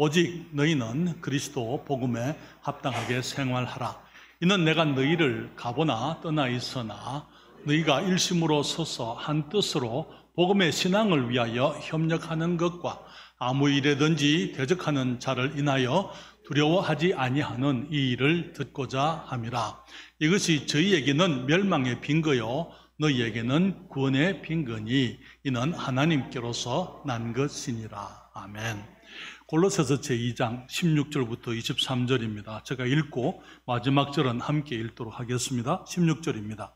오직 너희는 그리스도 복음에 합당하게 생활하라. 이는 내가 너희를 가보나 떠나 있으나 너희가 일심으로 서서 한 뜻으로 복음의 신앙을 위하여 협력하는 것과 아무 일에든지 대적하는 자를 인하여 두려워하지 아니하는 이 일을 듣고자 함이라. 이것이 저희에게는 멸망의 빈거요 너희에게는 구원의 빈거니 이는 하나님께로서 난 것이니라. 아멘. 골로새서 제2장 16절부터 23절입니다. 제가 읽고 마지막 절은 함께 읽도록 하겠습니다. 16절입니다.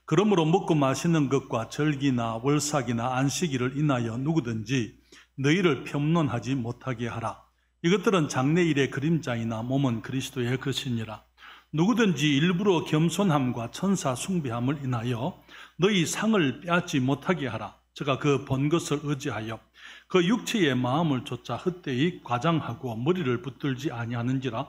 그러므로 먹고 마시는 것과 절기나 월삭이나 안식일을 인하여 누구든지 너희를 편론하지 못하게 하라. 이것들은 장래일의 그림자이나 몸은 그리스도의 것이니라. 누구든지 일부러 겸손함과 천사 숭배함을 인하여 너희 상을 빼앗지 못하게 하라. 제가 그 본 것을 의지하여 그 육체의 마음을 좇아 헛되이 과장하고 머리를 붙들지 아니하는지라.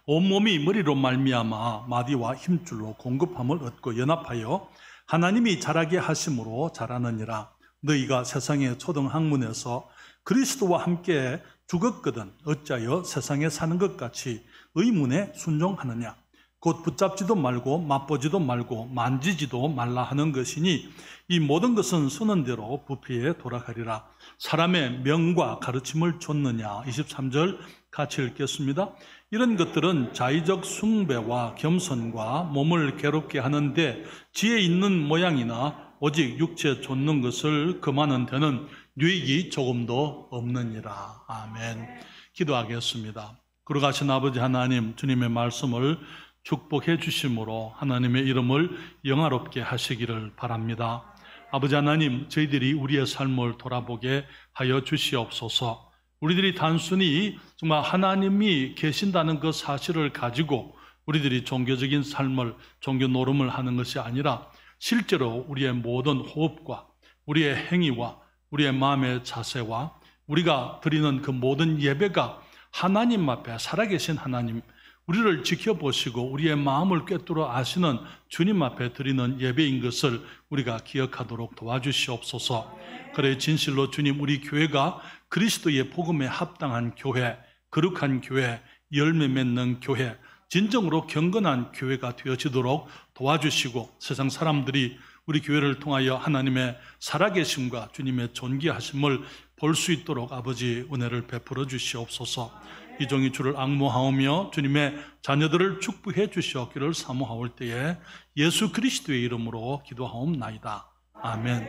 온몸이 머리로 말미암아 마디와 힘줄로 공급함을 얻고 연합하여 하나님이 자라게 하심으로 자라느니라. 너희가 세상의 초등학문에서 그리스도와 함께 죽었거든 어찌하여 세상에 사는 것 같이 의문에 순종하느냐. 곧 붙잡지도 말고 맛보지도 말고 만지지도 말라 하는 것이니 이 모든 것은 쓰는 대로 부패에 돌아가리라. 사람의 명과 가르침을 좇느냐. 23절 같이 읽겠습니다. 이런 것들은 자의적 숭배와 겸손과 몸을 괴롭게 하는데 지혜 있는 모양이나 오직 육체 좇는 것을 금하는 데는 유익이 조금도 없느니라. 아멘. 기도하겠습니다. 거룩하신 아버지 하나님, 주님의 말씀을 축복해 주심으로 하나님의 이름을 영화롭게 하시기를 바랍니다. 아버지 하나님, 저희들이 우리의 삶을 돌아보게 하여 주시옵소서. 우리들이 단순히 정말 하나님이 계신다는 그 사실을 가지고 우리들이 종교적인 삶을, 종교 노름을 하는 것이 아니라 실제로 우리의 모든 호흡과 우리의 행위와 우리의 마음의 자세와 우리가 드리는 그 모든 예배가 하나님 앞에 살아계신 하나님, 우리를 지켜보시고 우리의 마음을 꿰뚫어 아시는 주님 앞에 드리는 예배인 것을 우리가 기억하도록 도와주시옵소서. 그래 진실로 주님, 우리 교회가 그리스도의 복음에 합당한 교회, 거룩한 교회, 열매 맺는 교회, 진정으로 경건한 교회가 되어지도록 도와주시고 세상 사람들이 우리 교회를 통하여 하나님의 살아계심과 주님의 존귀하심을 볼 수 있도록 아버지 은혜를 베풀어 주시옵소서. 이 종이 주를 앙모하오며 주님의 자녀들을 축복해 주시옵기를 사모하올 때에 예수 그리스도의 이름으로 기도하옵나이다. 아멘.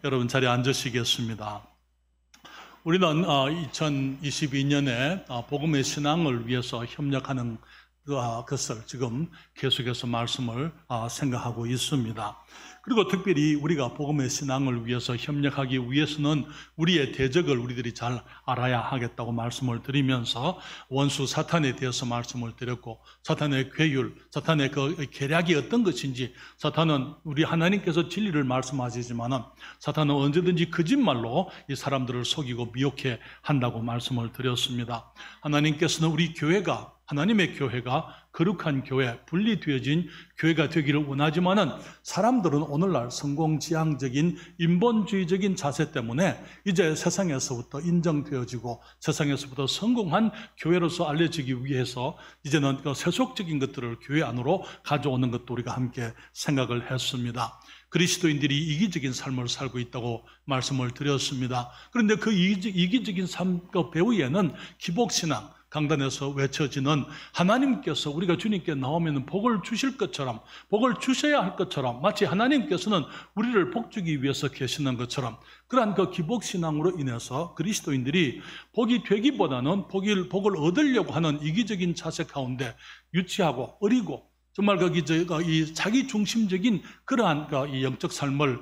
여러분 자리에 앉으시겠습니다. 우리는 2022년에 복음의 신앙을 위해서 협력하는 것을 지금 계속해서 말씀을 생각하고 있습니다. 그리고 특별히 우리가 복음의 신앙을 위해서 협력하기 위해서는 우리의 대적을 우리들이 잘 알아야 하겠다고 말씀을 드리면서 원수 사탄에 대해서 말씀을 드렸고, 사탄의 괴율, 사탄의 그 계략이 어떤 것인지, 사탄은 우리 하나님께서 진리를 말씀하시지만은 사탄은 언제든지 거짓말로 이 사람들을 속이고 미혹해 한다고 말씀을 드렸습니다. 하나님께서는 우리 교회가, 하나님의 교회가 거룩한 교회, 분리되어진 교회가 되기를 원하지만은 사람들은 오늘날 성공지향적인 인본주의적인 자세 때문에 이제 세상에서부터 인정되어지고 세상에서부터 성공한 교회로서 알려지기 위해서 이제는 그 세속적인 것들을 교회 안으로 가져오는 것도 우리가 함께 생각을 했습니다. 그리스도인들이 이기적인 삶을 살고 있다고 말씀을 드렸습니다. 그런데 그 이기적인 삶 그 배후에는 기복신앙, 강단에서 외쳐지는 하나님께서 우리가 주님께 나오면 복을 주실 것처럼, 복을 주셔야 할 것처럼, 마치 하나님께서는 우리를 복주기 위해서 계시는 것처럼, 그러한 그 기복신앙으로 인해서 그리스도인들이 복이 되기보다는 복을 얻으려고 하는 이기적인 자세 가운데 유치하고 어리고 정말 이 자기 중심적인 그러한 이 영적 삶을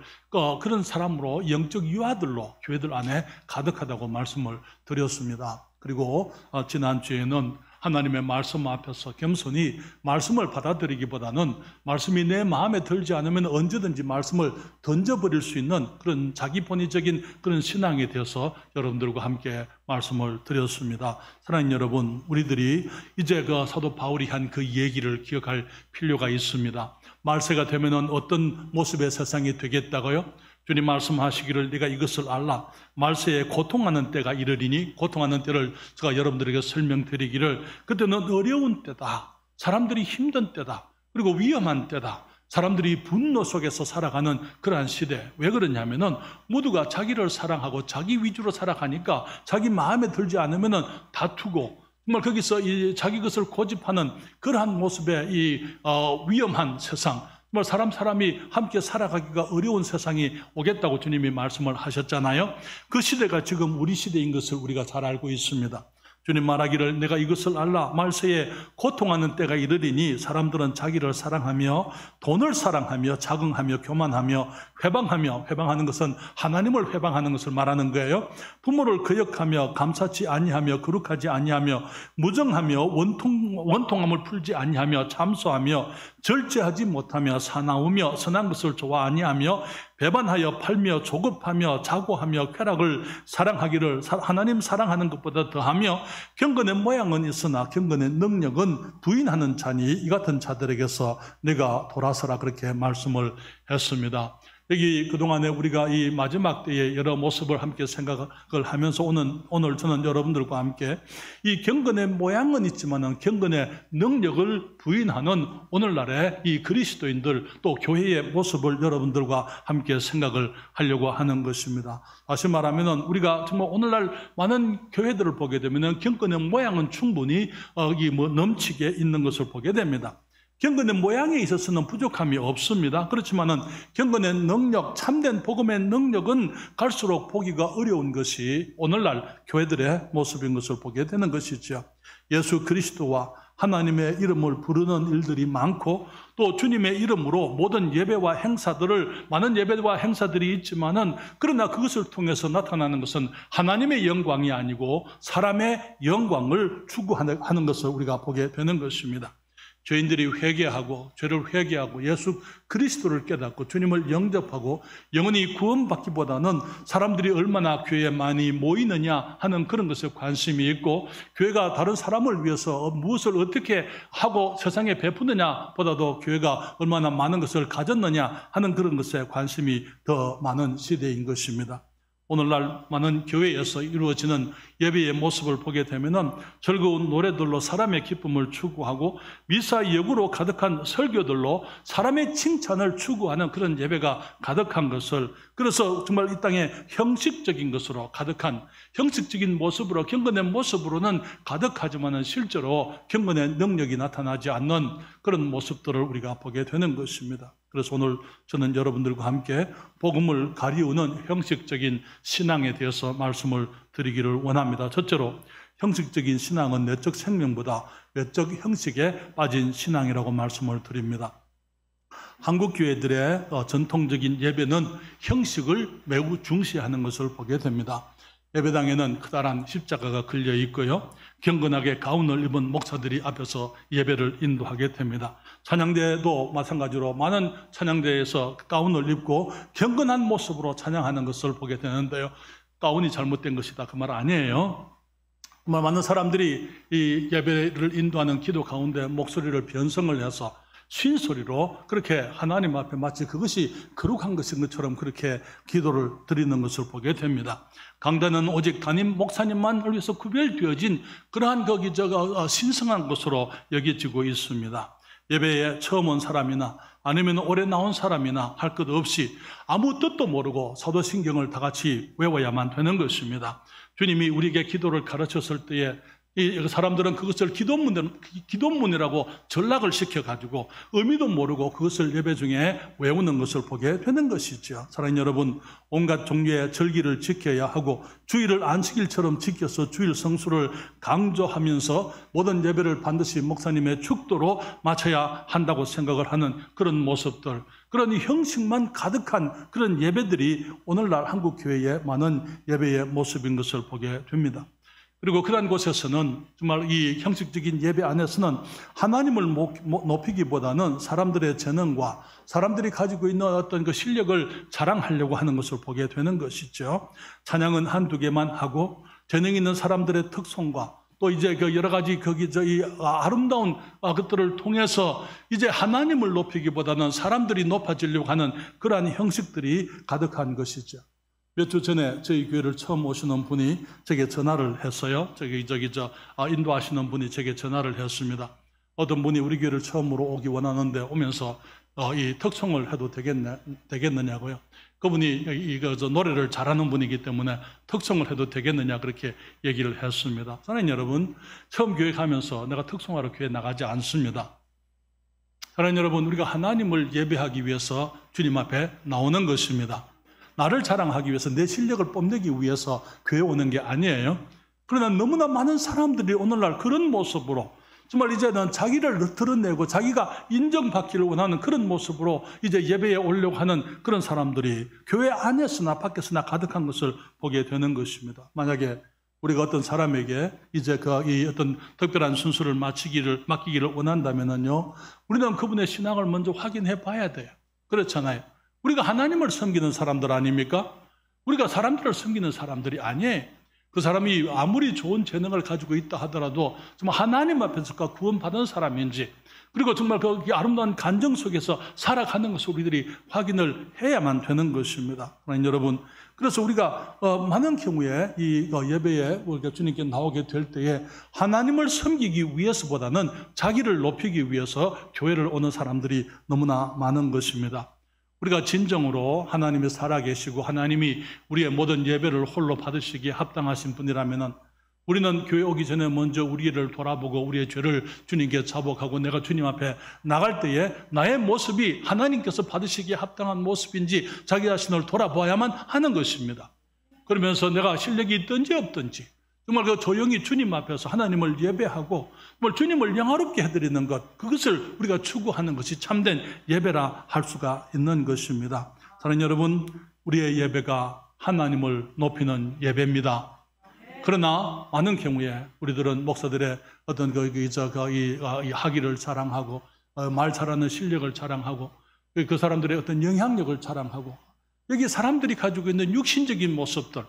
그런 사람으로, 영적 유아들로 교회들 안에 가득하다고 말씀을 드렸습니다. 그리고 지난주에는 하나님의 말씀 앞에서 겸손히 말씀을 받아들이기보다는 말씀이 내 마음에 들지 않으면 언제든지 말씀을 던져버릴 수 있는 그런 자기 본의적인 그런 신앙에 대해서 여러분들과 함께 말씀을 드렸습니다. 사랑하는 여러분, 우리들이 이제 그 사도 바울이 한 그 얘기를 기억할 필요가 있습니다. 말세가 되면은 어떤 모습의 세상이 되겠다고요? 주님 말씀하시기를 네가 이것을 알라. 말세에 고통하는 때가 이르리니, 고통하는 때를 제가 여러분들에게 설명드리기를, 그때는 어려운 때다, 사람들이 힘든 때다, 그리고 위험한 때다, 사람들이 분노 속에서 살아가는 그러한 시대. 왜 그러냐면은 모두가 자기를 사랑하고 자기 위주로 살아가니까 자기 마음에 들지 않으면은 다투고, 정말 거기서 자기 것을 고집하는 그러한 모습의 위험한 세상, 정말 사람이 함께 살아가기가 어려운 세상이 오겠다고 주님이 말씀을 하셨잖아요. 그 시대가 지금 우리 시대인 것을 우리가 잘 알고 있습니다. 주님 말하기를 내가 이것을 알라. 말세에 고통하는 때가 이르리니 사람들은 자기를 사랑하며 돈을 사랑하며 자긍하며 교만하며 회방하는 것은 하나님을 회방하는 것을 말하는 거예요. 부모를 거역하며 감사치 아니하며 거룩하지 아니하며 무정하며 원통함을 풀지 아니하며 참소하며 절제하지 못하며 사나우며 선한 것을 좋아 아니하며 배반하여 팔며 조급하며 자고하며 쾌락을 사랑하기를 하나님 사랑하는 것보다 더하며 경건의 모양은 있으나 경건의 능력은 부인하는 자니 이 같은 자들에게서 내가 돌아서라, 그렇게 말씀을 했습니다. 여기 그동안에 우리가 이 마지막 때의 여러 모습을 함께 생각을 하면서 오늘 저는 여러분들과 함께 이 경건의 모양은 있지만 경건의 능력을 부인하는 오늘날의 이 그리스도인들, 또 교회의 모습을 여러분들과 함께 생각을 하려고 하는 것입니다. 다시 말하면 우리가 정말 오늘날 많은 교회들을 보게 되면 경건의 모양은 충분히 넘치게 있는 것을 보게 됩니다. 경건의 모양에 있어서는 부족함이 없습니다. 그렇지만은 경건의 능력, 참된 복음의 능력은 갈수록 보기가 어려운 것이 오늘날 교회들의 모습인 것을 보게 되는 것이죠. 예수 그리스도와 하나님의 이름을 부르는 일들이 많고, 또 주님의 이름으로 모든 예배와 행사들을, 많은 예배와 행사들이 있지만은 그러나 그것을 통해서 나타나는 것은 하나님의 영광이 아니고 사람의 영광을 추구하는 것을 우리가 보게 되는 것입니다. 죄인들이 회개하고 죄를 회개하고 예수 그리스도를 깨닫고 주님을 영접하고 영원히 구원받기보다는 사람들이 얼마나 교회에 많이 모이느냐 하는 그런 것에 관심이 있고, 교회가 다른 사람을 위해서 무엇을 어떻게 하고 세상에 베푸느냐 보다도 교회가 얼마나 많은 것을 가졌느냐 하는 그런 것에 관심이 더 많은 시대인 것입니다. 오늘날 많은 교회에서 이루어지는 예배의 모습을 보게 되면 즐거운 노래들로 사람의 기쁨을 추구하고 미사 역으로 가득한 설교들로 사람의 칭찬을 추구하는 그런 예배가 가득한 것을, 그래서 정말 이 땅에 형식적인 것으로 가득한, 형식적인 모습으로, 경건의 모습으로는 가득하지만 실제로 경건의 능력이 나타나지 않는 그런 모습들을 우리가 보게 되는 것입니다. 그래서 오늘 저는 여러분들과 함께 복음을 가리우는 형식적인 신앙에 대해서 말씀을 드리기를 원합니다. 첫째로, 형식적인 신앙은 내적 생명보다 외적 형식에 빠진 신앙이라고 말씀을 드립니다. 한국 교회들의 전통적인 예배는 형식을 매우 중시하는 것을 보게 됩니다. 예배당에는 커다란 십자가가 걸려 있고요, 경건하게 가운을 입은 목사들이 앞에서 예배를 인도하게 됩니다. 찬양대도 마찬가지로 많은 찬양대에서 가운을 입고 경건한 모습으로 찬양하는 것을 보게 되는데요, 가운이 잘못된 것이다, 그 말 아니에요. 정말 많은 사람들이 이 예배를 인도하는 기도 가운데 목소리를 변성을 해서 쉰소리로 그렇게 하나님 앞에 마치 그것이 거룩한 것인 것처럼 그렇게 기도를 드리는 것을 보게 됩니다. 강단은 오직 담임 목사님만을 위해서 구별되어진 그러한 신성한 것으로 여겨지고 있습니다. 예배에 처음 온 사람이나 아니면 오래 나온 사람이나 할 것 없이 아무 뜻도 모르고 사도신경을 다 같이 외워야만 되는 것입니다. 주님이 우리에게 기도를 가르쳤을 때에 이 사람들은 그것을 기도문이라고 전락을 시켜가지고 의미도 모르고 그것을 예배 중에 외우는 것을 보게 되는 것이죠. 사랑하는 여러분, 온갖 종류의 절기를 지켜야 하고 주일을 안식일처럼 지켜서 주일 성수를 강조하면서 모든 예배를 반드시 목사님의 축도로 마쳐야 한다고 생각을 하는 그런 모습들, 그런 형식만 가득한 그런 예배들이 오늘날 한국 교회의 많은 예배의 모습인 것을 보게 됩니다. 그리고 그런 곳에서는 정말 이 형식적인 예배 안에서는 하나님을 높이기보다는 사람들의 재능과 사람들이 가지고 있는 어떤 그 실력을 자랑하려고 하는 것을 보게 되는 것이죠. 찬양은 한두 개만 하고 재능 있는 사람들의 특성과 또 이제 그 여러 가지 이 아름다운 것들을 통해서 이제 하나님을 높이기보다는 사람들이 높아지려고 하는 그러한 형식들이 가득한 것이죠. 몇 주 전에 저희 교회를 처음 오시는 분이 제게 전화를 했어요. 인도하시는 분이 제게 전화를 했습니다. 어떤 분이 우리 교회를 처음으로 오기 원하는데 오면서 이 특송을 해도 되겠느냐고요. 그분이 노래를 잘하는 분이기 때문에 특송을 해도 되겠느냐 그렇게 얘기를 했습니다. 사랑하는 여러분, 처음 교회 가면서 내가 특송하러 교회 나가지 않습니다. 사랑하는 여러분, 우리가 하나님을 예배하기 위해서 주님 앞에 나오는 것입니다. 나를 자랑하기 위해서 내 실력을 뽐내기 위해서 교회 오는 게 아니에요. 그러나 너무나 많은 사람들이 오늘날 그런 모습으로 정말 이제는 자기를 드러내고 자기가 인정받기를 원하는 그런 모습으로 이제 예배에 오려고 하는 그런 사람들이 교회 안에서나 밖에서나 가득한 것을 보게 되는 것입니다. 만약에 우리가 어떤 사람에게 이제 이 어떤 특별한 순서를 맡기기를 원한다면요, 우리는 그분의 신앙을 먼저 확인해 봐야 돼요. 그렇잖아요. 우리가 하나님을 섬기는 사람들 아닙니까? 우리가 사람들을 섬기는 사람들이 아니에요. 그 사람이 아무리 좋은 재능을 가지고 있다 하더라도 정말 하나님 앞에서 구원받은 사람인지, 그리고 정말 그 아름다운 간정 속에서 살아가는 것을 우리들이 확인을 해야만 되는 것입니다. 그러나 여러분, 그래서 우리가 많은 경우에 이 예배에 우리가 주님께 나오게 될 때에 하나님을 섬기기 위해서보다는 자기를 높이기 위해서 교회를 오는 사람들이 너무나 많은 것입니다. 우리가 진정으로 하나님이 살아계시고 하나님이 우리의 모든 예배를 홀로 받으시기에 합당하신 분이라면 우리는 교회 오기 전에 먼저 우리를 돌아보고 우리의 죄를 주님께 자복하고 내가 주님 앞에 나갈 때에 나의 모습이 하나님께서 받으시기에 합당한 모습인지 자기 자신을 돌아봐야만 하는 것입니다. 그러면서 내가 실력이 있든지 없든지 정말 조용히 주님 앞에서 하나님을 예배하고 주님을 영화롭게 해드리는 것, 그것을 우리가 추구하는 것이 참된 예배라 할 수가 있는 것입니다. 사랑하는 여러분, 우리의 예배가 하나님을 높이는 예배입니다. 그러나 많은 경우에 우리들은 목사들의 어떤 이 학위를 자랑하고 말 잘하는 실력을 자랑하고 그 사람들의 어떤 영향력을 자랑하고 여기 사람들이 가지고 있는 육신적인 모습들,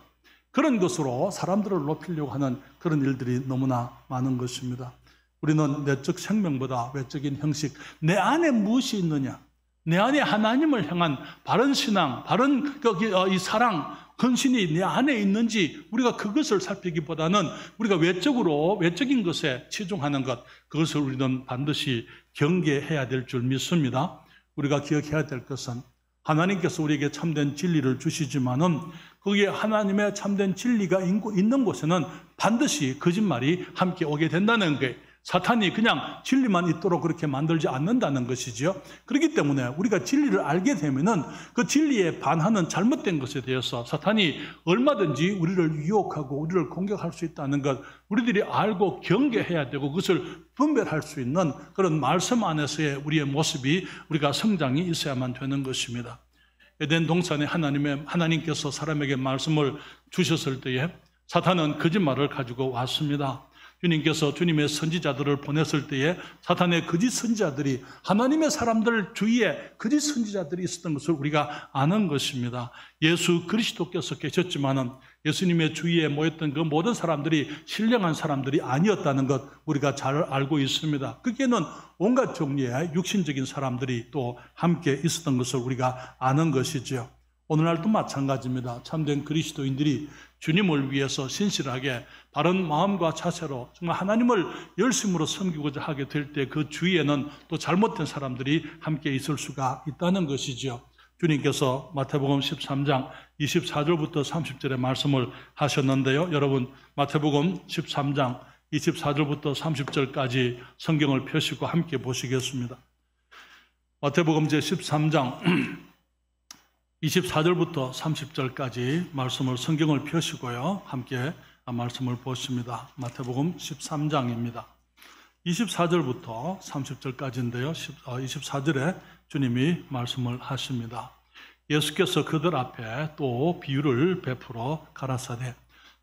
그런 것으로 사람들을 높이려고 하는 그런 일들이 너무나 많은 것입니다. 우리는 내적 생명보다 외적인 형식, 내 안에 무엇이 있느냐, 내 안에 하나님을 향한 바른 신앙, 바른 이 사랑, 헌신이 내 안에 있는지 우리가 그것을 살피기보다는 우리가 외적인 것에 치중하는 것, 그것을 우리는 반드시 경계해야 될 줄 믿습니다. 우리가 기억해야 될 것은 하나님께서 우리에게 참된 진리를 주시지만은 거기에 하나님의 참된 진리가 있는 곳에는 반드시 거짓말이 함께 오게 된다는 거예요. 사탄이 그냥 진리만 있도록 그렇게 만들지 않는다는 것이지요. 그렇기 때문에 우리가 진리를 알게 되면은 그 진리에 반하는 잘못된 것에 대해서 사탄이 얼마든지 우리를 유혹하고 우리를 공격할 수 있다는 것, 우리들이 알고 경계해야 되고 그것을 분별할 수 있는 그런 말씀 안에서의 우리의 모습이, 우리가 성장이 있어야만 되는 것입니다. 에덴 동산에 하나님께서 사람에게 말씀을 주셨을 때에 사탄은 거짓말을 가지고 왔습니다. 주님께서 주님의 선지자들을 보냈을 때에 사탄의 거짓 선지자들이, 하나님의 사람들 주위에 거짓 선지자들이 있었던 것을 우리가 아는 것입니다. 예수 그리스도께서 계셨지만은 예수님의 주위에 모였던 그 모든 사람들이 신령한 사람들이 아니었다는 것 우리가 잘 알고 있습니다. 거기에는 온갖 종류의 육신적인 사람들이 또 함께 있었던 것을 우리가 아는 것이죠. 오늘날도 마찬가지입니다. 참된 그리스도인들이 주님을 위해서 신실하게 바른 마음과 자세로 정말 하나님을 열심으로 섬기고자 하게 될 때 그 주위에는 또 잘못된 사람들이 함께 있을 수가 있다는 것이죠. 주님께서 마태복음 13장 24절부터 30절의 말씀을 하셨는데요. 여러분, 마태복음 13장 24절부터 30절까지 성경을 펴시고 함께 보시겠습니다. 마태복음 제13장 24절부터 30절까지 말씀을 성경을 펴시고요. 함께 말씀을 보십니다. 마태복음 13장입니다. 24절부터 30절까지인데요. 24절에 주님이 말씀을 하십니다. 예수께서 그들 앞에 또 비유를 베풀어 가라사대,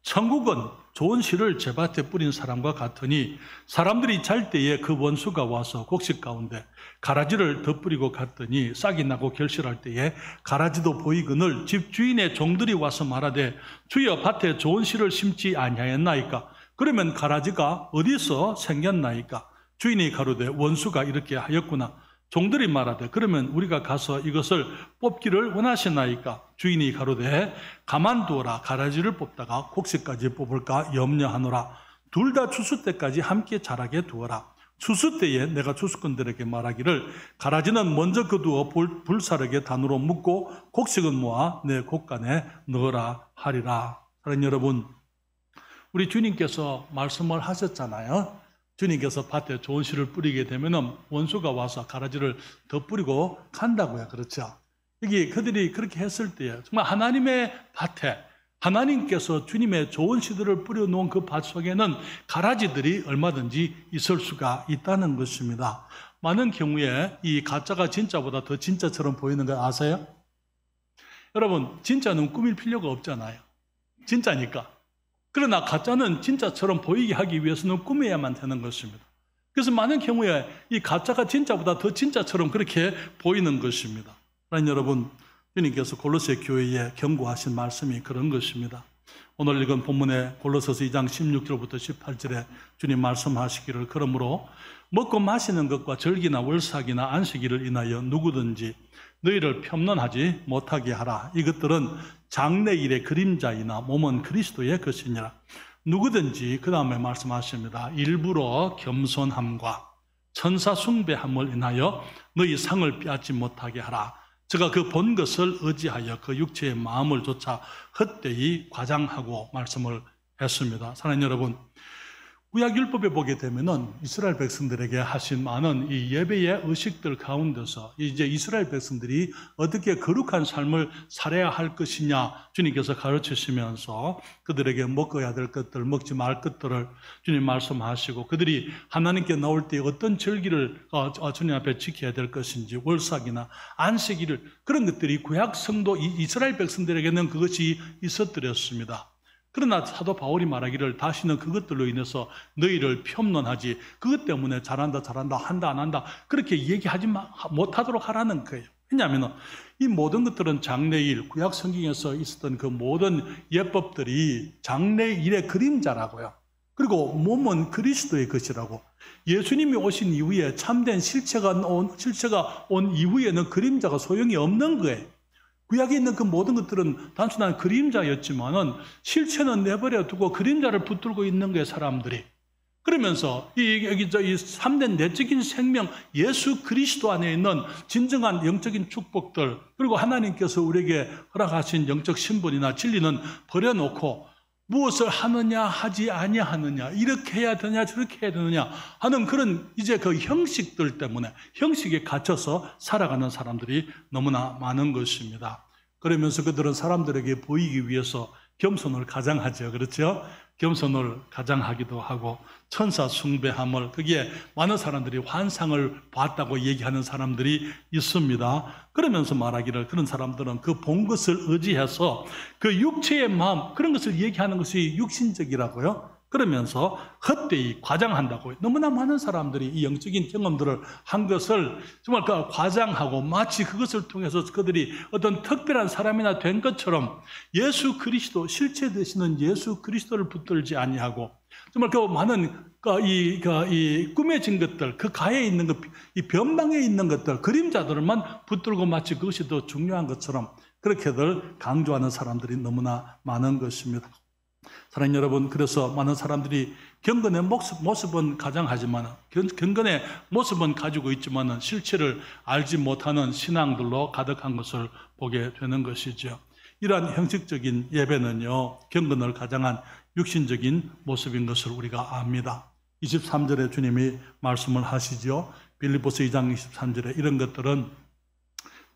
천국은 좋은 씨를 제밭에 뿌린 사람과 같으니 사람들이 잘 때에 그 원수가 와서 곡식 가운데 가라지를 덧뿌리고 갔더니 싹이 나고 결실할 때에 가라지도 보이거늘 집 주인의 종들이 와서 말하되 주여 밭에 좋은 씨를 심지 아니하였나이까? 그러면 가라지가 어디서 생겼나이까? 주인이 가로되 원수가 이렇게 하였구나. 종들이 말하되 그러면 우리가 가서 이것을 뽑기를 원하시나이까? 주인이 가로되 가만두어라. 가라지를 뽑다가 곡식까지 뽑을까 염려하노라. 둘 다 추수 때까지 함께 자라게 두어라. 추수 때에 내가 추수꾼들에게 말하기를 가라지는 먼저 거두어 불사르게 단으로 묶고 곡식은 모아 내 곡간에 넣으라 하리라. 사랑하는 여러분, 우리 주님께서 말씀을 하셨잖아요. 주님께서 밭에 좋은 씨를 뿌리게 되면 원수가 와서 가라지를 더 뿌리고 간다고요. 그렇죠? 여기 그들이 그렇게 했을 때에 정말 하나님의 밭에 하나님께서 주님의 좋은 씨들을 뿌려놓은 그 밭 속에는 가라지들이 얼마든지 있을 수가 있다는 것입니다. 많은 경우에 이 가짜가 진짜보다 더 진짜처럼 보이는 거 아세요? 여러분, 진짜는 꾸밀 필요가 없잖아요. 진짜니까. 그러나 가짜는 진짜처럼 보이게 하기 위해서는 꾸며야만 되는 것입니다. 그래서 많은 경우에 이 가짜가 진짜보다 더 진짜처럼 그렇게 보이는 것입니다. 그러나 여러분, 주님께서 골로새 교회에 경고하신 말씀이 그런 것입니다. 오늘 읽은 본문의 골로새서 2장 16절부터 18절에 주님 말씀하시기를 그러므로 먹고 마시는 것과 절기나 월삭이나 안식일을 인하여 누구든지 너희를 편론하지 못하게 하라. 이것들은 장래일의 그림자이나 몸은 그리스도의 것이니라. 누구든지 그 다음에 말씀하십니다. 일부러 겸손함과 천사 숭배함을 인하여 너희 상을 빼앗지 못하게 하라. 제가 그 본 것을 의지하여 그 육체의 마음을 조차 헛되이 과장하고 말씀을 했습니다. 사랑하는 여러분, 구약율법에 보게 되면은 이스라엘 백성들에게 하신 많은 이 예배의 의식들 가운데서 이제 이스라엘 백성들이 어떻게 거룩한 삶을 살아야 할 것이냐 주님께서 가르치시면서 그들에게 먹어야 될 것들, 먹지 말 것들을 주님 말씀하시고 그들이 하나님께 나올 때 어떤 절기를 주님 앞에 지켜야 될 것인지 월삭이나 안식일을 그런 것들이 구약 성도 이스라엘 백성들에게는 그것이 있었더랬습니다. 그러나 사도 바울이 말하기를 다시는 그것들로 인해서 너희를 폄론하지 그것 때문에 잘한다 한다 안 한다 그렇게 얘기하지 못하도록 하라는 거예요. 왜냐하면 이 모든 것들은 장래일 구약 성경에서 있었던 그 모든 예법들이 장래일의 그림자라고요. 그리고 몸은 그리스도의 것이라고. 예수님이 오신 이후에 참된 실체가 온 이후에는 그림자가 소용이 없는 거예요. 구약에 있는 그 모든 것들은 단순한 그림자였지만은 실체는 내버려 두고 그림자를 붙들고 있는 거예요, 사람들이. 그러면서 이 참된 내적인 생명, 예수 그리스도 안에 있는 진정한 영적인 축복들, 그리고 하나님께서 우리에게 허락하신 영적 신분이나 진리는 버려놓고 무엇을 하느냐, 하지 아니하느냐, 이렇게 해야 되냐, 저렇게 해야 되느냐 하는 그런 이제 그 형식들 때문에 형식에 갇혀서 살아가는 사람들이 너무나 많은 것입니다. 그러면서 그들은 사람들에게 보이기 위해서 겸손을 가장하죠. 그렇죠? 겸손을 가장하기도 하고 천사 숭배함을 거기에 많은 사람들이 환상을 봤다고 얘기하는 사람들이 있습니다. 그러면서 말하기를 그런 사람들은 그 본 것을 의지해서 그 육체의 마음 그런 것을 얘기하는 것이 육신적이라고요. 그러면서 헛되이 과장한다고요. 너무나 많은 사람들이 이 영적인 경험들을 한 것을 정말 그 과장하고 마치 그것을 통해서 그들이 어떤 특별한 사람이나 된 것처럼 예수 그리스도 실체 되시는 예수 그리스도를 붙들지 아니하고 정말 그 많은 이 꾸며진 것들, 그 가에 있는 것, 이 변방에 있는 것들, 그림자들만 붙들고 마치 그것이 더 중요한 것처럼 그렇게들 강조하는 사람들이 너무나 많은 것입니다. 사랑하는 여러분, 그래서 많은 사람들이 경건의 모습은 가장하지만 경건의 모습은 가지고 있지만 실체를 알지 못하는 신앙들로 가득한 것을 보게 되는 것이죠. 이러한 형식적인 예배는요, 경건을 가장한 육신적인 모습인 것을 우리가 압니다. 23절에 주님이 말씀을 하시죠. 빌립보서 2장 23절에 이런 것들은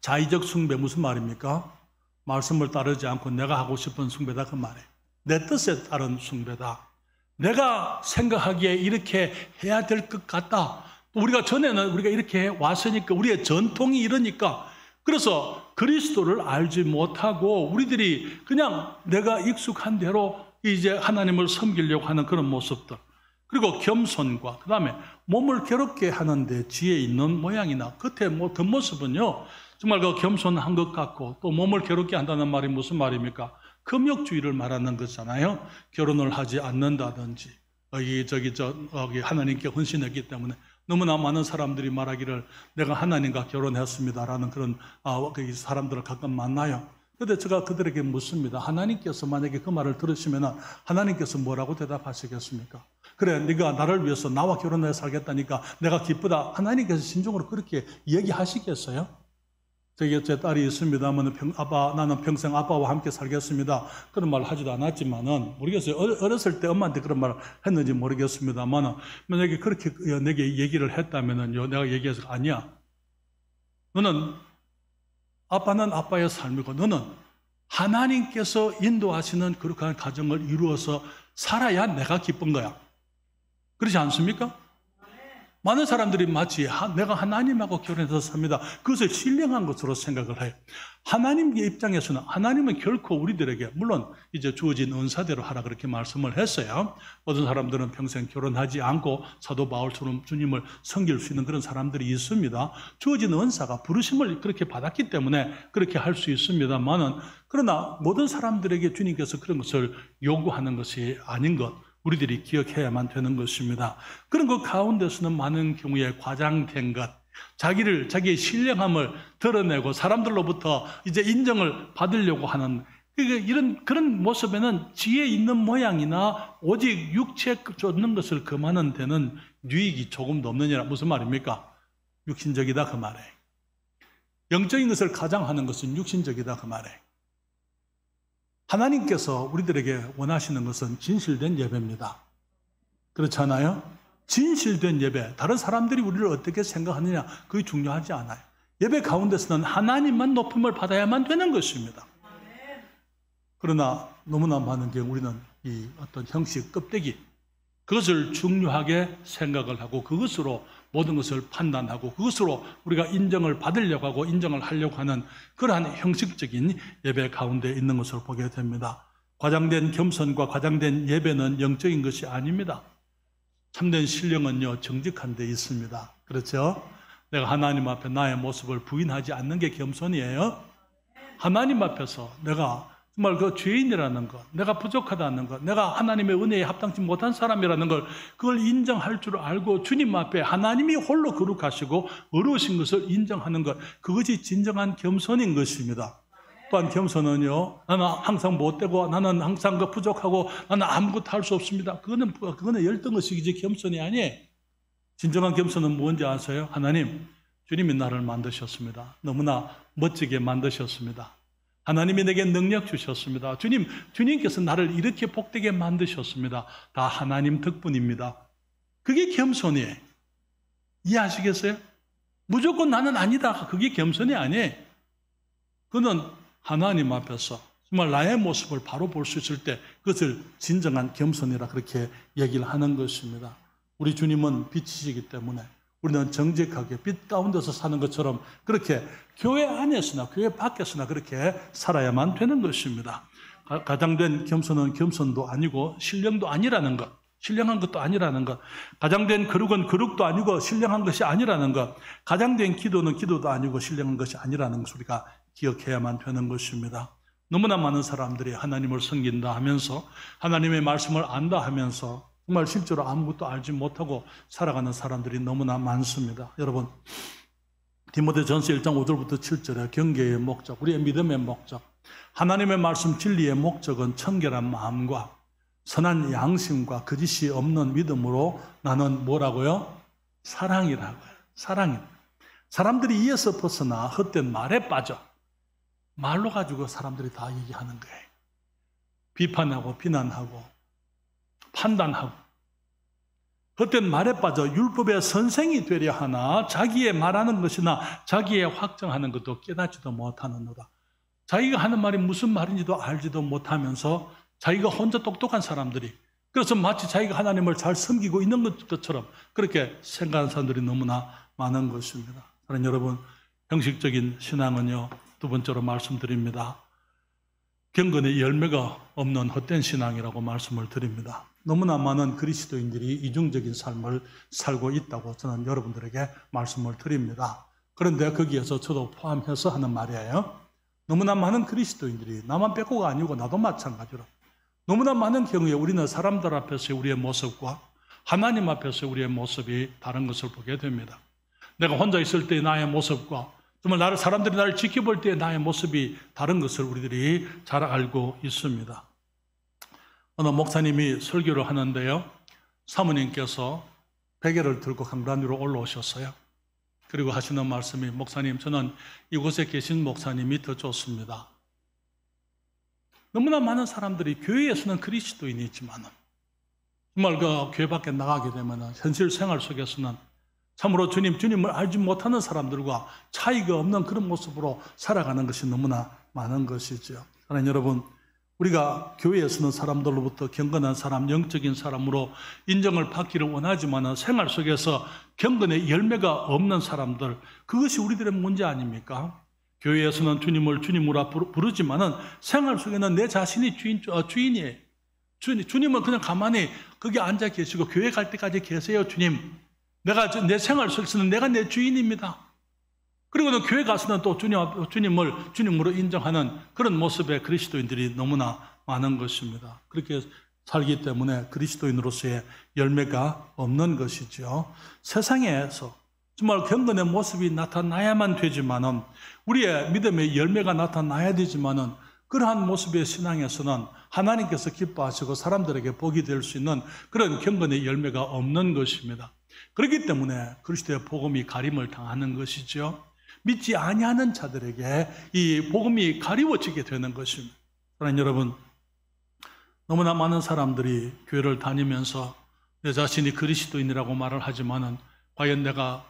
자의적 숭배, 무슨 말입니까? 말씀을 따르지 않고 내가 하고 싶은 숭배다 그 말이에요. 내 뜻에 따른 숭배다. 내가 생각하기에 이렇게 해야 될 것 같다. 우리가 전에는 우리가 이렇게 왔으니까 우리의 전통이 이러니까 그래서 그리스도를 알지 못하고 우리들이 그냥 내가 익숙한 대로 이제 하나님을 섬기려고 하는 그런 모습들, 그리고 겸손과 그 다음에 몸을 괴롭게 하는데 지혜 있는 모양이나 겉모습은요 정말 그 겸손한 것 같고 또 몸을 괴롭게 한다는 말이 무슨 말입니까? 금욕주의를 말하는 거잖아요. 결혼을 하지 않는다든지 하나님께 헌신했기 때문에 너무나 많은 사람들이 말하기를 내가 하나님과 결혼했습니다라는 그런 그 사람들을 가끔 만나요. 그런데 제가 그들에게 묻습니다. 하나님께서 만약에 그 말을 들으시면 하나님께서 뭐라고 대답하시겠습니까? 그래, 네가 나를 위해서 나와 결혼해 살겠다니까 내가 기쁘다. 하나님께서 진정으로 그렇게 얘기하시겠어요? 제 딸이 있습니다만 나는 평생 아빠와 함께 살겠습니다. 그런 말을 하지도 않았지만은 모르겠어요. 어렸을 때 엄마한테 그런 말을 했는지 모르겠습니다만 만약에 그렇게 내게 얘기를 했다면은요, 내가 얘기해서 아니야. 너는 아빠는 아빠의 삶이고 너는 하나님께서 인도하시는 그렇게 가정을 이루어서 살아야 내가 기쁜 거야. 그렇지 않습니까? 많은 사람들이 마치 내가 하나님하고 결혼해서 삽니다. 그것을 신령한 것으로 생각을 해요. 하나님의 입장에서는 하나님은 결코 우리들에게 물론 이제 주어진 은사대로 하라 그렇게 말씀을 했어요. 어떤 사람들은 평생 결혼하지 않고 사도 바울처럼 주님을 섬길 수 있는 그런 사람들이 있습니다. 주어진 은사가 부르심을 그렇게 받았기 때문에 그렇게 할 수 있습니다만은 그러나 모든 사람들에게 주님께서 그런 것을 요구하는 것이 아닌 것 우리들이 기억해야만 되는 것입니다. 그런 것 가운데서는 많은 경우에 과장된 것, 자기의 신령함을 드러내고 사람들로부터 이제 인정을 받으려고 하는 그런 모습에는 지혜 있는 모양이나 오직 육체에 쫓는 것을 금하는 데는 유익이 조금도 없느니라. 무슨 말입니까? 육신적이다 그 말에. 영적인 것을 가장하는 것은 육신적이다 그 말에. 하나님께서 우리들에게 원하시는 것은 진실된 예배입니다. 그렇잖아요? 진실된 예배, 다른 사람들이 우리를 어떻게 생각하느냐 그게 중요하지 않아요. 예배 가운데서는 하나님만 높임을 받아야만 되는 것입니다. 그러나 너무나 많은 경우 우리는 이 어떤 형식, 껍데기 그것을 중요하게 생각을 하고 그것으로 모든 것을 판단하고 그것으로 우리가 인정을 받으려고 하고 인정을 하려고 하는 그러한 형식적인 예배 가운데 있는 것을 보게 됩니다. 과장된 겸손과 과장된 예배는 영적인 것이 아닙니다. 참된 신령은요 정직한 데 있습니다. 그렇죠? 내가 하나님 앞에 나의 모습을 부인하지 않는 게 겸손이에요. 하나님 앞에서 내가 정말 그 죄인이라는 것, 내가 부족하다는 것, 내가 하나님의 은혜에 합당치 못한 사람이라는 걸 그걸 인정할 줄 알고 주님 앞에 하나님이 홀로 거룩하시고 어려우신 것을 인정하는 것, 그것이 진정한 겸손인 것입니다. 또한 겸손은요, 나는 항상 못되고 나는 항상 부족하고 나는 아무것도 할 수 없습니다. 그거는 열등의식이지 겸손이 아니에요. 진정한 겸손은 뭔지 아세요? 하나님, 주님이 나를 만드셨습니다. 너무나 멋지게 만드셨습니다. 하나님이 내게 능력 주셨습니다. 주님께서 나를 이렇게 복되게 만드셨습니다. 다 하나님 덕분입니다. 그게 겸손이에요. 이해하시겠어요? 무조건 나는 아니다. 그게 겸손이 아니에요. 그는 하나님 앞에서 정말 나의 모습을 바로 볼 수 있을 때 그것을 진정한 겸손이라 그렇게 얘기를 하는 것입니다. 우리 주님은 빛이시기 때문에 우리는 정직하게 빛 가운데서 사는 것처럼 그렇게 교회 안에서나 교회 밖에서나 그렇게 살아야만 되는 것입니다. 가장된 겸손은 겸손도 아니고 신령도 아니라는 것, 신령한 것도 아니라는 것, 가장된 거룩은 거룩도 아니고 신령한 것이 아니라는 것, 가장된 기도는 기도도 아니고 신령한 것이 아니라는 것을 우리가 기억해야만 되는 것입니다. 너무나 많은 사람들이 하나님을 섬긴다 하면서 하나님의 말씀을 안다 하면서 정말 실제로 아무것도 알지 못하고 살아가는 사람들이 너무나 많습니다. 여러분, 디모데전서 1장 5절부터 7절에 경계의 목적, 우리의 믿음의 목적, 하나님의 말씀 진리의 목적은 청결한 마음과 선한 양심과 거짓이 없는 믿음으로 나는 뭐라고요? 사랑이라고요. 사랑이라고요. 사람들이 이에서 벗어나 헛된 말에 빠져 말로 가지고 사람들이 다 얘기하는 거예요. 비판하고 비난하고 판단하고 헛된 말에 빠져 율법의 선생이 되려 하나 자기의 말하는 것이나 자기의 확정하는 것도 깨닫지도 못하는도다. 자기가 하는 말이 무슨 말인지도 알지도 못하면서 자기가 혼자 똑똑한 사람들이 그래서 마치 자기가 하나님을 잘 섬기고 있는 것처럼 그렇게 생각하는 사람들이 너무나 많은 것입니다. 사랑하는 여러분, 형식적인 신앙은요, 두 번째로 말씀드립니다. 경건의 열매가 없는 헛된 신앙이라고 말씀을 드립니다. 너무나 많은 그리스도인들이 이중적인 삶을 살고 있다고 저는 여러분들에게 말씀을 드립니다. 그런데 거기에서 저도 포함해서 하는 말이에요. 너무나 많은 그리스도인들이 나만 빼고가 아니고 나도 마찬가지로 너무나 많은 경우에 우리는 사람들 앞에서의 우리의 모습과 하나님 앞에서의 우리의 모습이 다른 것을 보게 됩니다. 내가 혼자 있을 때의 나의 모습과 정말 사람들이 나를 지켜볼 때의 나의 모습이 다른 것을 우리들이 잘 알고 있습니다. 어느 목사님이 설교를 하는데요, 사모님께서 베개를 들고 강단 위로 올라오셨어요. 그리고 하시는 말씀이, 목사님, 저는 이곳에 계신 목사님이 더 좋습니다. 너무나 많은 사람들이 교회에서는 그리스도인이지만 정말 그 교회 밖에 나가게 되면 현실 생활 속에서는 참으로 주님을 알지 못하는 사람들과 차이가 없는 그런 모습으로 살아가는 것이 너무나 많은 것이죠. 하나님 여러분, 우리가 교회에서는 사람들로부터 경건한 사람, 영적인 사람으로 인정을 받기를 원하지만 생활 속에서 경건의 열매가 없는 사람들, 그것이 우리들의 문제 아닙니까? 교회에서는 주님을 주님으로 부르지만은 생활 속에는 내 자신이 주인이에요. 주님은 그냥 가만히 거기 앉아 계시고 교회 갈 때까지 계세요. 주님, 내 생활 속에서는 내가 내 주인입니다. 그리고는 교회 가서는 또 주님을 주님으로 인정하는 그런 모습의 그리스도인들이 너무나 많은 것입니다. 그렇게 살기 때문에 그리스도인으로서의 열매가 없는 것이죠. 세상에서 정말 경건의 모습이 나타나야만 되지만은, 우리의 믿음의 열매가 나타나야 되지만은, 그러한 모습의 신앙에서는 하나님께서 기뻐하시고 사람들에게 복이 될 수 있는 그런 경건의 열매가 없는 것입니다. 그렇기 때문에 그리스도의 복음이 가림을 당하는 것이죠. 믿지 아니하는 자들에게 이 복음이 가리워지게 되는 것입니다. 사랑하는 여러분, 너무나 많은 사람들이 교회를 다니면서 내 자신이 그리스도인이라고 말을 하지만은 과연 내가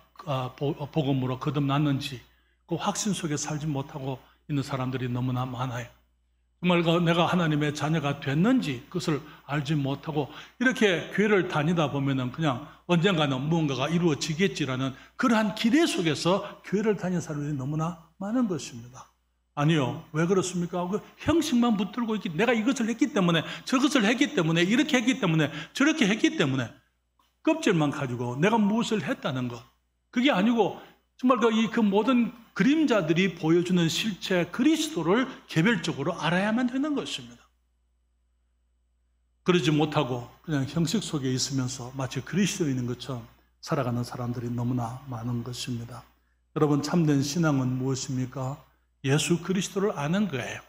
복음으로 거듭났는지 그 확신 속에 살지 못하고 있는 사람들이 너무나 많아요. 정말 내가 하나님의 자녀가 됐는지 그것을 알지 못하고 이렇게 교회를 다니다 보면은 그냥 언젠가는 무언가가 이루어지겠지라는 그러한 기대 속에서 교회를 다니는 사람들이 너무나 많은 것입니다. 아니요. 왜 그렇습니까? 그 형식만 붙들고 있기, 내가 이것을 했기 때문에, 저것을 했기 때문에, 이렇게 했기 때문에, 저렇게 했기 때문에, 껍질만 가지고 내가 무엇을 했다는 것, 그게 아니고 정말 그 모든 그림자들이 보여주는 실체 그리스도를 개별적으로 알아야만 되는 것입니다. 그러지 못하고 그냥 형식 속에 있으면서 마치 그리스도인인 것처럼 살아가는 사람들이 너무나 많은 것입니다. 여러분, 참된 신앙은 무엇입니까? 예수 그리스도를 아는 거예요.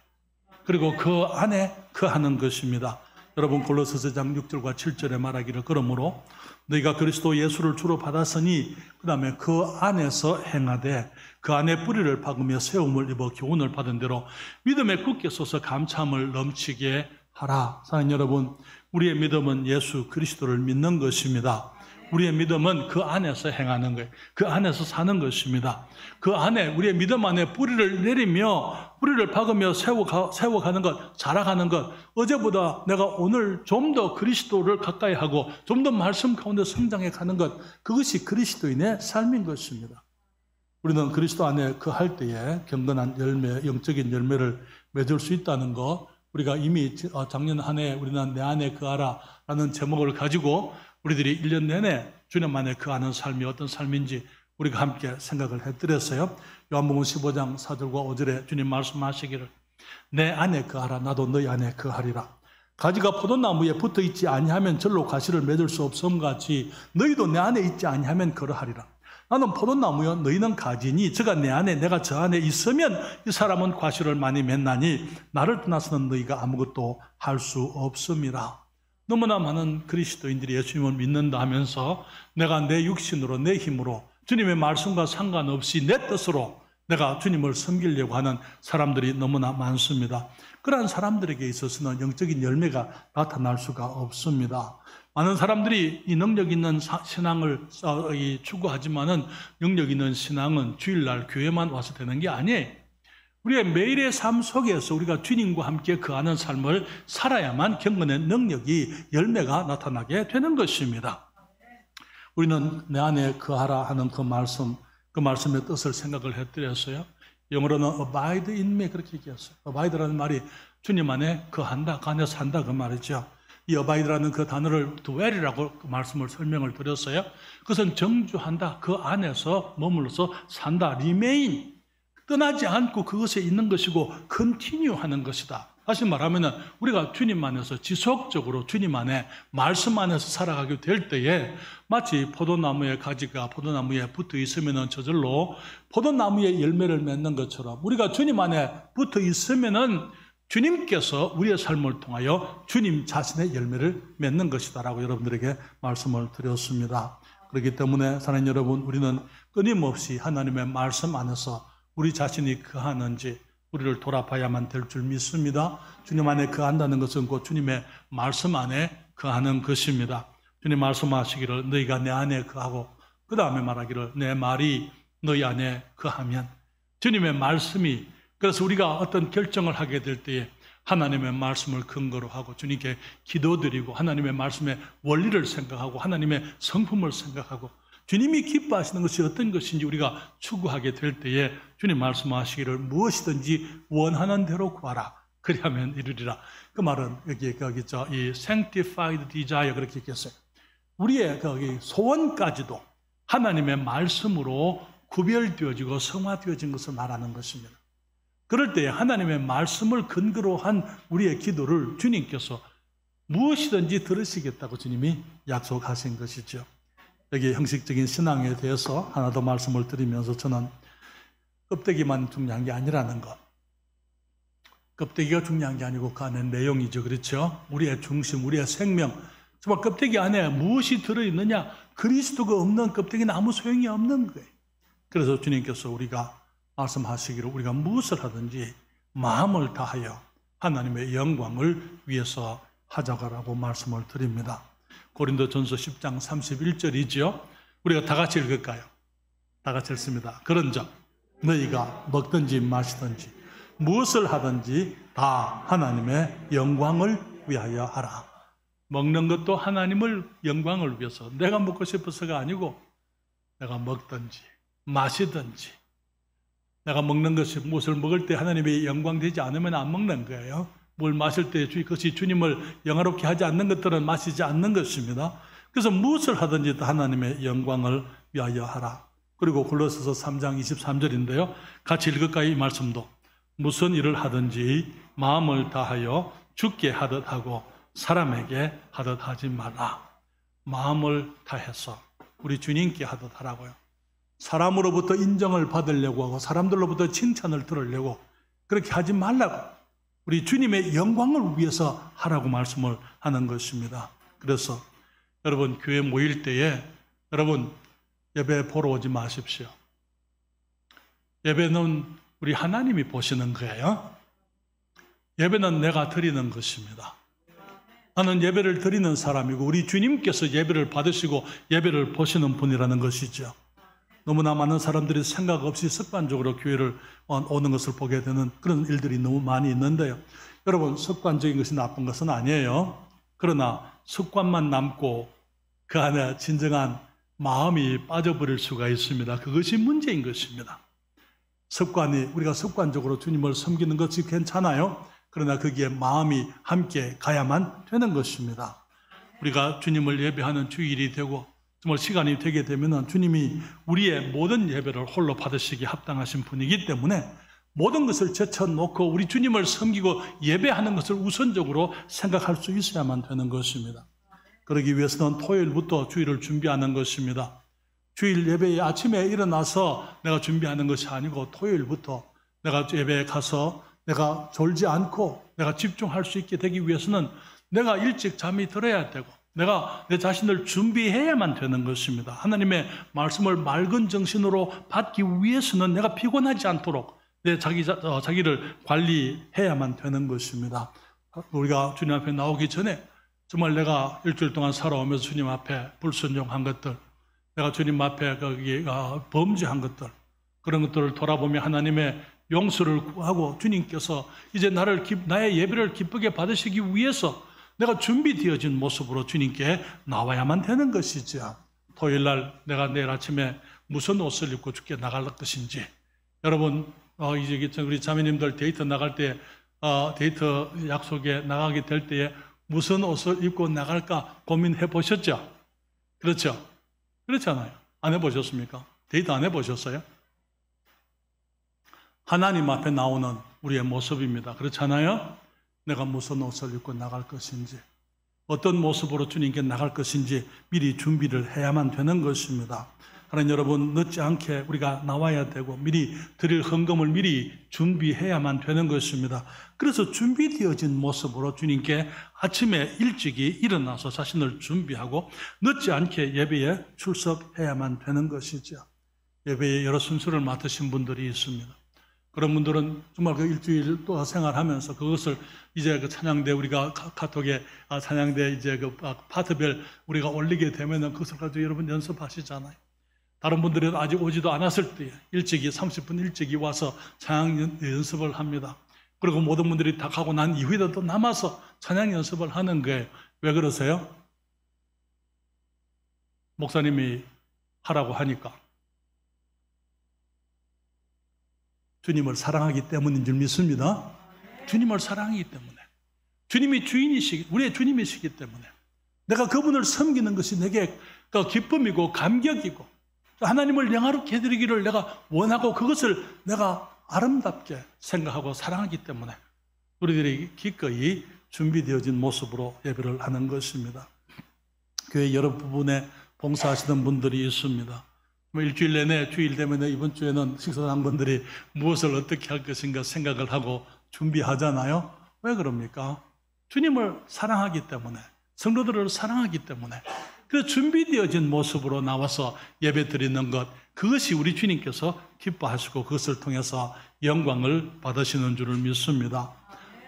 그리고 그 안에 거하는 것입니다. 여러분, 골로새서 장 6절과 7절에 말하기를, 그러므로 너희가 그리스도 예수를 주로 받았으니 그 다음에 그 안에서 행하되 그 안에 뿌리를 박으며 세움을 입어 교훈을 받은 대로 믿음에 굳게 서서 감참을 넘치게 하라. 사랑하는 여러분, 우리의 믿음은 예수 그리스도를 믿는 것입니다. 우리의 믿음은 그 안에서 행하는 거예요. 그 안에서 사는 것입니다. 그 안에, 우리의 믿음 안에 뿌리를 내리며 뿌리를 박으며 세워가는 것, 자라가는 것, 어제보다 내가 오늘 좀 더 그리스도를 가까이 하고 좀 더 말씀 가운데 성장해 가는 것, 그것이 그리스도인의 삶인 것입니다. 우리는 그리스도 안에 거할 때에 경건한 열매, 영적인 열매를 맺을 수 있다는 것, 우리가 이미 작년 한 해 우리는 내 안에 거하라 라는 제목을 가지고 우리들이 1년 내내 주님 안에 거하는 삶이 어떤 삶인지 우리가 함께 생각을 해드렸어요. 요한복음 15장 4절과 5절에 주님 말씀하시기를, 내 안에 거하라, 나도 너희 안에 거하리라. 가지가 포도나무에 붙어 있지 아니하면 절로 가시를 맺을 수 없음같이 너희도 내 안에 있지 아니하면 그러하리라. 나는 포도나무여 너희는 가지니 저가 내 안에 내가 저 안에 있으면 이 사람은 과실을 많이 맺나니 나를 떠나서는 너희가 아무것도 할 수 없음이라. 너무나 많은 그리스도인들이 예수님을 믿는다 하면서 내가 내 육신으로, 내 힘으로 주님의 말씀과 상관없이 내 뜻으로 내가 주님을 섬기려고 하는 사람들이 너무나 많습니다. 그러한 사람들에게 있어서는 영적인 열매가 나타날 수가 없습니다. 많은 사람들이 이 능력 있는 신앙을 추구하지만은 능력 있는 신앙은 주일날 교회만 와서 되는 게 아니에요. 우리의 매일의 삶 속에서 우리가 주님과 함께 거하는 삶을 살아야만 경건의 능력이, 열매가 나타나게 되는 것입니다. 우리는 내 안에 거하라 하는 그 말씀의 뜻을 생각을 해드렸어요. 영어로는 abide in me 그렇게 얘기했어요. abide라는 말이 주님 안에 거한다, 그 안에 산다 그 말이죠. 이 abide라는 그 단어를 dwell이라고 그 말씀을 설명을 드렸어요. 그것은 정주한다, 그 안에서 머물러서 산다, remain, 떠나지 않고 그것에 있는 것이고 continue 하는 것이다. 다시 말하면 우리가 주님 안에서 지속적으로 주님 안에 말씀 안에서 살아가게 될 때에 마치 포도나무의 가지가 포도나무에 붙어 있으면 저절로 포도나무의 열매를 맺는 것처럼 우리가 주님 안에 붙어 있으면 주님께서 우리의 삶을 통하여 주님 자신의 열매를 맺는 것이다라고 여러분들에게 말씀을 드렸습니다. 그렇기 때문에 사랑하는 여러분, 우리는 끊임없이 하나님의 말씀 안에서 우리 자신이 거하는지 우리를 돌아봐야만 될 줄 믿습니다. 주님 안에 거한다는 것은 곧 주님의 말씀 안에 거하는 것입니다. 주님 말씀하시기를 너희가 내 안에 거하고 그 다음에 말하기를 내 말이 너희 안에 거하면 주님의 말씀이 그래서 우리가 어떤 결정을 하게 될 때에 하나님의 말씀을 근거로 하고 주님께 기도드리고 하나님의 말씀의 원리를 생각하고 하나님의 성품을 생각하고 주님이 기뻐하시는 것이 어떤 것인지 우리가 추구하게 될 때에 주님 말씀하시기를 무엇이든지 원하는 대로 구하라. 그리하면 이루리라. 그 말은 거기죠. 이 sanctified desire 그렇게 얘기했어요. 우리의 거기 소원까지도 하나님의 말씀으로 구별되어지고 성화되어진 것을 말하는 것입니다. 그럴 때 하나님의 말씀을 근거로 한 우리의 기도를 주님께서 무엇이든지 들으시겠다고 주님이 약속하신 것이죠. 여기 형식적인 신앙에 대해서 하나 더 말씀을 드리면서 저는 껍데기만 중요한 게 아니라는 것. 껍데기가 중요한 게 아니고 그 안에 내용이죠. 그렇죠? 우리의 중심, 우리의 생명. 정말 껍데기 안에 무엇이 들어있느냐? 그리스도가 없는 껍데기는 아무 소용이 없는 거예요. 그래서 주님께서 우리가 말씀하시기를 우리가 무엇을 하든지 마음을 다하여 하나님의 영광을 위해서 하자고 말씀을 드립니다. 고린도전서 10장 31절이죠. 우리가 다 같이 읽을까요? 다 같이 읽습니다. 그런즉 너희가 먹든지 마시든지 무엇을 하든지 다 하나님의 영광을 위하여 하라. 먹는 것도 하나님을 영광을 위해서 내가 먹고 싶어서가 아니고 내가 먹든지 마시든지 내가 먹는 것이 무엇을 먹을 때 하나님의 영광 되지 않으면 안 먹는 거예요. 뭘 마실 때 그것이 주님을 영화롭게 하지 않는 것들은 마시지 않는 것입니다. 그래서 무엇을 하든지 다 하나님의 영광을 위하여 하라. 그리고 골로새서 3장 23절인데요. 같이 읽을까요? 이 말씀도. 무슨 일을 하든지 마음을 다하여 주께 하듯 하고 사람에게 하듯 하지 말라. 마음을 다해서 우리 주님께 하듯 하라고요. 사람으로부터 인정을 받으려고 하고 사람들로부터 칭찬을 들으려고 그렇게 하지 말라고. 우리 주님의 영광을 위해서 하라고 말씀을 하는 것입니다. 그래서 여러분 교회 모일 때에 여러분 예배 보러 오지 마십시오. 예배는 우리 하나님이 보시는 거예요. 예배는 내가 드리는 것입니다. 나는 예배를 드리는 사람이고 우리 주님께서 예배를 받으시고 예배를 보시는 분이라는 것이죠. 너무나 많은 사람들이 생각 없이 습관적으로 교회를 오는 것을 보게 되는 그런 일들이 너무 많이 있는데요. 여러분 습관적인 것이 나쁜 것은 아니에요. 그러나 습관만 남고 그 안에 진정한 마음이 빠져버릴 수가 있습니다. 그것이 문제인 것입니다. 습관이 우리가 습관적으로 주님을 섬기는 것이 괜찮아요. 그러나 거기에 마음이 함께 가야만 되는 것입니다. 우리가 주님을 예배하는 주일이 되고 정말 시간이 되게 되면 주님이 우리의 모든 예배를 홀로 받으시기에 합당하신 분이기 때문에 모든 것을 제쳐놓고 우리 주님을 섬기고 예배하는 것을 우선적으로 생각할 수 있어야만 되는 것입니다. 그러기 위해서는 토요일부터 주일을 준비하는 것입니다. 주일 예배에 아침에 일어나서 내가 준비하는 것이 아니고 토요일부터 내가 예배에 가서 내가 졸지 않고 내가 집중할 수 있게 되기 위해서는 내가 일찍 잠이 들어야 되고 내가 내 자신을 준비해야만 되는 것입니다. 하나님의 말씀을 맑은 정신으로 받기 위해서는 내가 피곤하지 않도록 내 자기를 관리해야만 되는 것입니다. 우리가 주님 앞에 나오기 전에 정말 내가 일주일 동안 살아오면서 주님 앞에 불순종한 것들, 내가 주님 앞에 범죄한 것들, 그런 것들을 돌아보며 하나님의 용서를 구하고 주님께서 이제 나의 예배를 기쁘게 받으시기 위해서 내가 준비되어진 모습으로 주님께 나와야만 되는 것이죠. 토요일 날 내가 내일 아침에 무슨 옷을 입고 주께 나갈 것인지, 여러분 이제 우리 자매님들 데이트 나갈 때 데이트 약속에 나가게 될 때에 무슨 옷을 입고 나갈까 고민해 보셨죠? 그렇죠? 그렇잖아요. 안 해보셨습니까? 데이트 안 해보셨어요? 하나님 앞에 나오는 우리의 모습입니다. 그렇잖아요? 내가 무슨 옷을 입고 나갈 것인지, 어떤 모습으로 주님께 나갈 것인지 미리 준비를 해야만 되는 것입니다. 하나님 여러분, 늦지 않게 우리가 나와야 되고 미리 드릴 헌금을 미리 준비해야만 되는 것입니다. 그래서 준비되어진 모습으로 주님께 아침에 일찍이 일어나서 자신을 준비하고 늦지 않게 예배에 출석해야만 되는 것이죠. 예배에 여러 순서를 맡으신 분들이 있습니다. 그런 분들은 정말 그 일주일 또 생활하면서 그것을 이제 그 찬양대 우리가 카톡에 찬양대 이제 그 파트별 우리가 올리게 되면은 그것을 가지고 여러분 연습하시잖아요. 다른 분들은 아직 오지도 않았을 때 일찍이 30분 일찍이 와서 찬양 연습을 합니다. 그리고 모든 분들이 다 가고 난 이후에도 또 남아서 찬양 연습을 하는 거예요. 왜 그러세요? 목사님이 하라고 하니까. 주님을 사랑하기 때문인 줄 믿습니다. 주님을 사랑하기 때문에. 주님이 주인이시기, 우리의 주님이시기 때문에. 내가 그분을 섬기는 것이 내게 기쁨이고 감격이고 하나님을 영화롭게 해드리기를 내가 원하고 그것을 내가 아름답게 생각하고 사랑하기 때문에 우리들이 기꺼이 준비되어진 모습으로 예배를 하는 것입니다. 교회 여러 부분에 봉사하시는 분들이 있습니다. 일주일 내내 주일 되면 이번 주에는 식사장분들이 무엇을 어떻게 할 것인가 생각을 하고 준비하잖아요. 왜 그럽니까? 주님을 사랑하기 때문에, 성도들을 사랑하기 때문에. 그래서 준비되어진 모습으로 나와서 예배 드리는 것, 그것이 우리 주님께서 기뻐하시고 그것을 통해서 영광을 받으시는 줄을 믿습니다.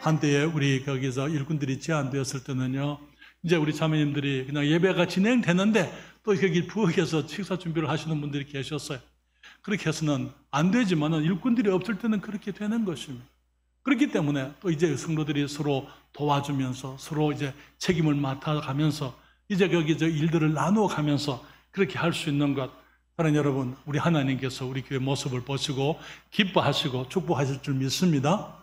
한때에 우리 거기서 일꾼들이 제한되었을 때는요, 이제 우리 자매님들이 그냥 예배가 진행되는데 또 여기 부엌에서 식사 준비를 하시는 분들이 계셨어요. 그렇게 해서는 안 되지만은 일꾼들이 없을 때는 그렇게 되는 것입니다. 그렇기 때문에 또 이제 성도들이 서로 도와주면서 서로 이제 책임을 맡아가면서 이제 거기 저 일들을 나누어 가면서 그렇게 할 수 있는 것, 사랑하는 여러분, 우리 하나님께서 우리 교회 모습을 보시고 기뻐하시고 축복하실 줄 믿습니다.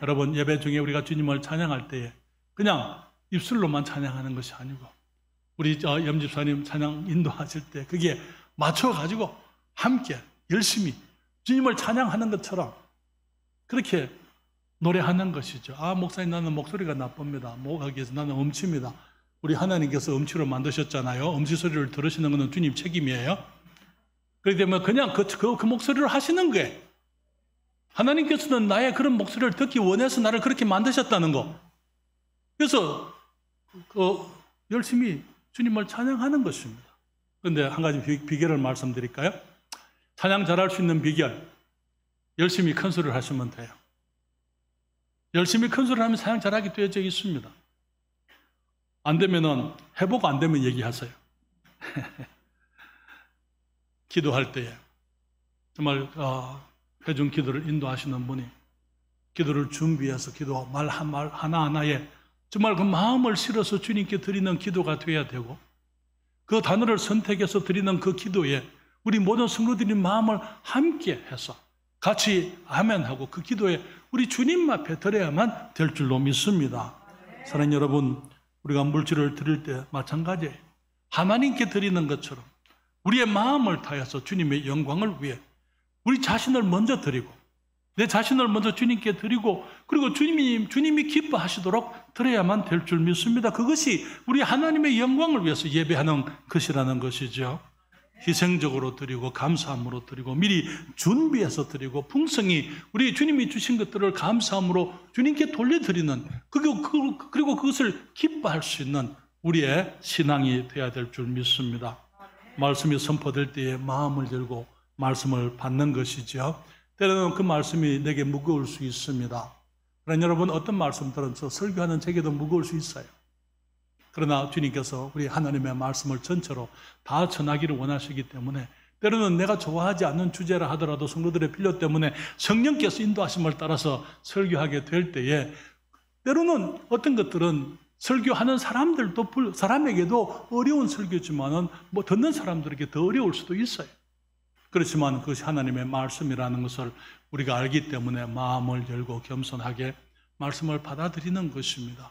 여러분, 예배 중에 우리가 주님을 찬양할 때에 그냥 입술로만 찬양하는 것이 아니고 우리 염집사님 찬양 인도하실 때 그게 맞춰가지고 함께 열심히 주님을 찬양하는 것처럼 그렇게 노래하는 것이죠. 아, 목사님 나는 목소리가 나쁩니다. 목하기에서 나는 음치입니다. 우리 하나님께서 음치로 만드셨잖아요. 음치 소리를 들으시는 것은 주님 책임이에요. 그렇기 때문에 그냥 그 목소리를 하시는 거예요. 하나님께서는 나의 그런 목소리를 듣기 원해서 나를 그렇게 만드셨다는 거. 그래서 열심히 주님을 찬양하는 것입니다. 그런데 한 가지 비결을 말씀드릴까요? 찬양 잘할 수 있는 비결, 열심히 큰 소리를 하시면 돼요. 열심히 큰 소리를 하면 찬양 잘하게 되어져 있습니다. 안 되면은 회복 안 되면 얘기하세요. 기도할 때에 정말 회중 기도를 인도하시는 분이 기도를 준비해서 기도 말 하나하나에 정말 그 마음을 실어서 주님께 드리는 기도가 되어야 되고 그 단어를 선택해서 드리는 그 기도에 우리 모든 성도들이 마음을 함께 해서 같이 아멘하고 그 기도에 우리 주님 앞에 드려야만 될 줄로 믿습니다. 사랑하는 여러분, 우리가 물질을 드릴 때 마찬가지예요. 하나님께 드리는 것처럼 우리의 마음을 다해서 주님의 영광을 위해 우리 자신을 먼저 드리고 내 자신을 먼저 주님께 드리고 그리고 주님이 기뻐하시도록 드려야만 될 줄 믿습니다. 그것이 우리 하나님의 영광을 위해서 예배하는 것이라는 것이죠. 희생적으로 드리고 감사함으로 드리고 미리 준비해서 드리고 풍성히 우리 주님이 주신 것들을 감사함으로 주님께 돌려드리는 그리고 그것을 기뻐할 수 있는 우리의 신앙이 되어야 될 줄 믿습니다. 말씀이 선포될 때에 마음을 열고 말씀을 받는 것이죠. 때로는 그 말씀이 내게 무거울 수 있습니다. 그러나 여러분, 어떤 말씀들은 설교하는 제게도 무거울 수 있어요. 그러나 주님께서 우리 하나님의 말씀을 전체로 다 전하기를 원하시기 때문에 때로는 내가 좋아하지 않는 주제라 하더라도 성도들의 필요 때문에 성령께서 인도하심을 따라서 설교하게 될 때에 때로는 어떤 것들은 설교하는 사람에게도 어려운 설교지만은 듣는 사람들에게 더 어려울 수도 있어요. 그렇지만 그것이 하나님의 말씀이라는 것을 우리가 알기 때문에 마음을 열고 겸손하게 말씀을 받아들이는 것입니다.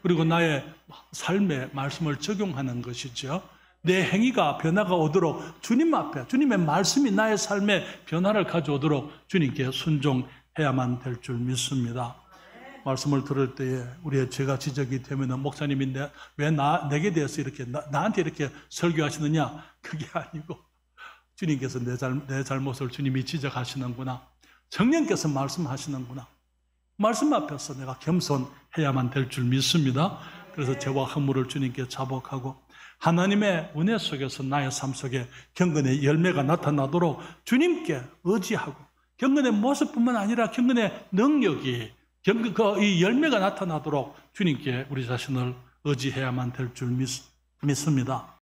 그리고 나의 삶에 말씀을 적용하는 것이죠. 내 행위가 변화가 오도록 주님 앞에 주님의 말씀이 나의 삶에 변화를 가져오도록 주님께 순종해야만 될 줄 믿습니다. 말씀을 들을 때에 우리의 죄가 지적이 되면 목사님이 왜 내게 대해서 이렇게 나한테 이렇게 설교하시느냐? 그게 아니고 주님께서 내 잘못을 주님이 지적하시는구나. 성령께서 말씀하시는구나. 말씀 앞에서 내가 겸손해야만 될 줄 믿습니다. 그래서 죄와 허물을 주님께 자복하고 하나님의 은혜 속에서 나의 삶 속에 경건의 열매가 나타나도록 주님께 의지하고 경건의 모습뿐만 아니라 경건의 능력이 이 열매가 나타나도록 주님께 우리 자신을 의지해야만 될 줄 믿습니다.